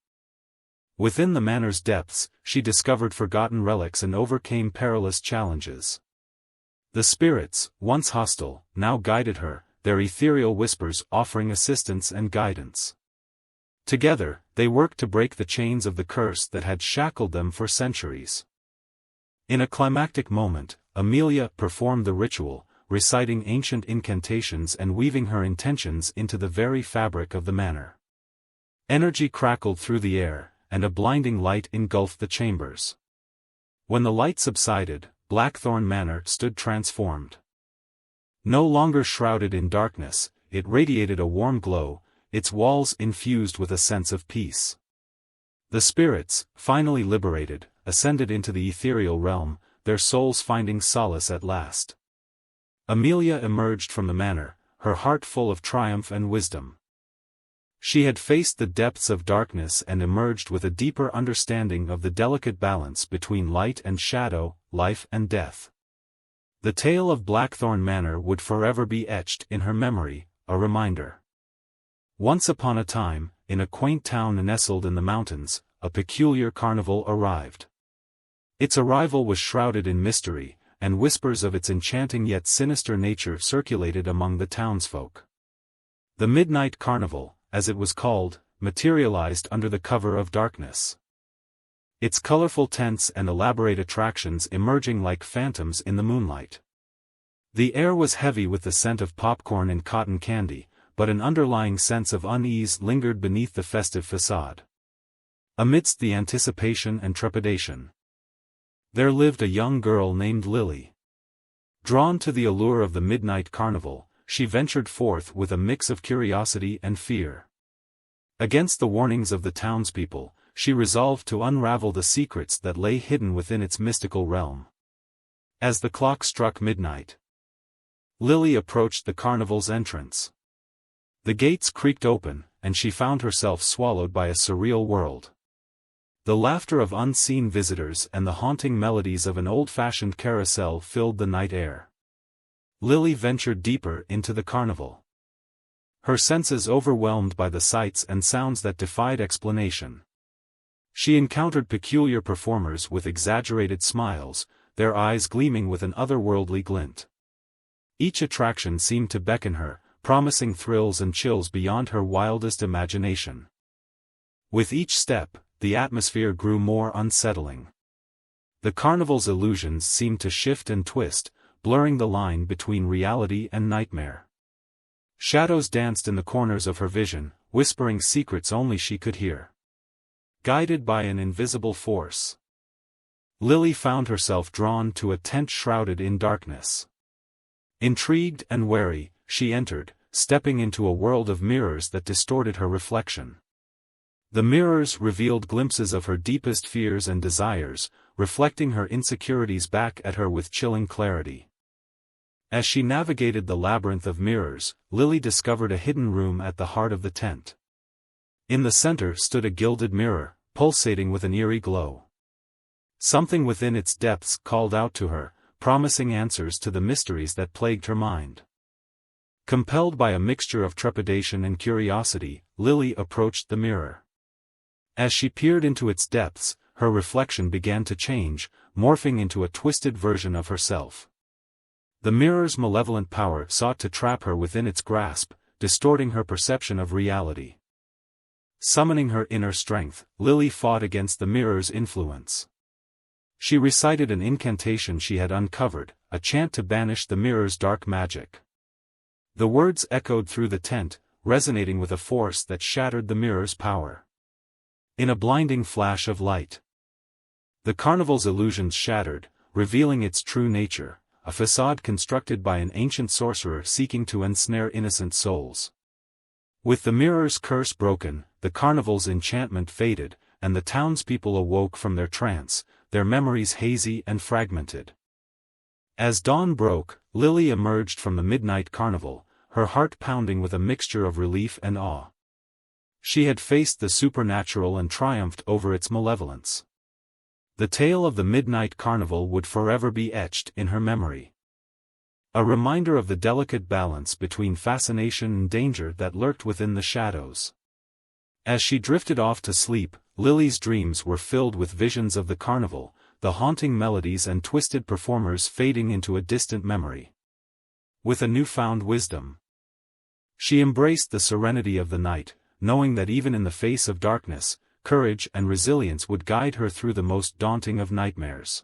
Within the manor's depths, she discovered forgotten relics and overcame perilous challenges. The spirits, once hostile, now guided her, their ethereal whispers offering assistance and guidance. Together, they worked to break the chains of the curse that had shackled them for centuries. In a climactic moment, Amelia performed the ritual, reciting ancient incantations and weaving her intentions into the very fabric of the manor. Energy crackled through the air, and a blinding light engulfed the chambers. When the light subsided, Blackthorn Manor stood transformed. No longer shrouded in darkness, it radiated a warm glow, its walls infused with a sense of peace. The spirits, finally liberated, ascended into the ethereal realm, their souls finding solace at last. Amelia emerged from the manor, her heart full of triumph and wisdom. She had faced the depths of darkness and emerged with a deeper understanding of the delicate balance between light and shadow, life and death. The tale of Blackthorn Manor would forever be etched in her memory, a reminder. Once upon a time, in a quaint town nestled in the mountains, a peculiar carnival arrived. Its arrival was shrouded in mystery, and whispers of its enchanting yet sinister nature circulated among the townsfolk. The Midnight Carnival, as it was called, materialized under the cover of darkness. Its colorful tents and elaborate attractions emerging like phantoms in the moonlight. The air was heavy with the scent of popcorn and cotton candy, but an underlying sense of unease lingered beneath the festive facade. Amidst the anticipation and trepidation, there lived a young girl named Lily. Drawn to the allure of the Midnight Carnival, she ventured forth with a mix of curiosity and fear. Against the warnings of the townspeople, she resolved to unravel the secrets that lay hidden within its mystical realm. As the clock struck midnight, Lily approached the carnival's entrance. The gates creaked open, and she found herself swallowed by a surreal world. The laughter of unseen visitors and the haunting melodies of an old-fashioned carousel filled the night air. Lily ventured deeper into the carnival. Her senses overwhelmed by the sights and sounds that defied explanation. She encountered peculiar performers with exaggerated smiles, their eyes gleaming with an otherworldly glint. Each attraction seemed to beckon her, promising thrills and chills beyond her wildest imagination. With each step, the atmosphere grew more unsettling. The carnival's illusions seemed to shift and twist, blurring the line between reality and nightmare. Shadows danced in the corners of her vision, whispering secrets only she could hear. Guided by an invisible force, Lily found herself drawn to a tent shrouded in darkness. Intrigued and wary, she entered, stepping into a world of mirrors that distorted her reflection. The mirrors revealed glimpses of her deepest fears and desires, reflecting her insecurities back at her with chilling clarity. As she navigated the labyrinth of mirrors, Lily discovered a hidden room at the heart of the tent. In the center stood a gilded mirror, pulsating with an eerie glow. Something within its depths called out to her, promising answers to the mysteries that plagued her mind. Compelled by a mixture of trepidation and curiosity, Lily approached the mirror. As she peered into its depths, her reflection began to change, morphing into a twisted version of herself. The mirror's malevolent power sought to trap her within its grasp, distorting her perception of reality. Summoning her inner strength, Lily fought against the mirror's influence. She recited an incantation she had uncovered, a chant to banish the mirror's dark magic. The words echoed through the tent, resonating with a force that shattered the mirror's power. In a blinding flash of light, The carnival's illusions shattered, revealing its true nature, a facade constructed by an ancient sorcerer seeking to ensnare innocent souls. With the mirror's curse broken, the carnival's enchantment faded, and the townspeople awoke from their trance, their memories hazy and fragmented. As dawn broke, Lily emerged from the midnight carnival, her heart pounding with a mixture of relief and awe. She had faced the supernatural and triumphed over its malevolence. The tale of the midnight carnival would forever be etched in her memory. A reminder of the delicate balance between fascination and danger that lurked within the shadows. As she drifted off to sleep, Lily's dreams were filled with visions of the carnival, the haunting melodies and twisted performers fading into a distant memory. With a newfound wisdom, she embraced the serenity of the night, knowing that even in the face of darkness, courage and resilience would guide her through the most daunting of nightmares.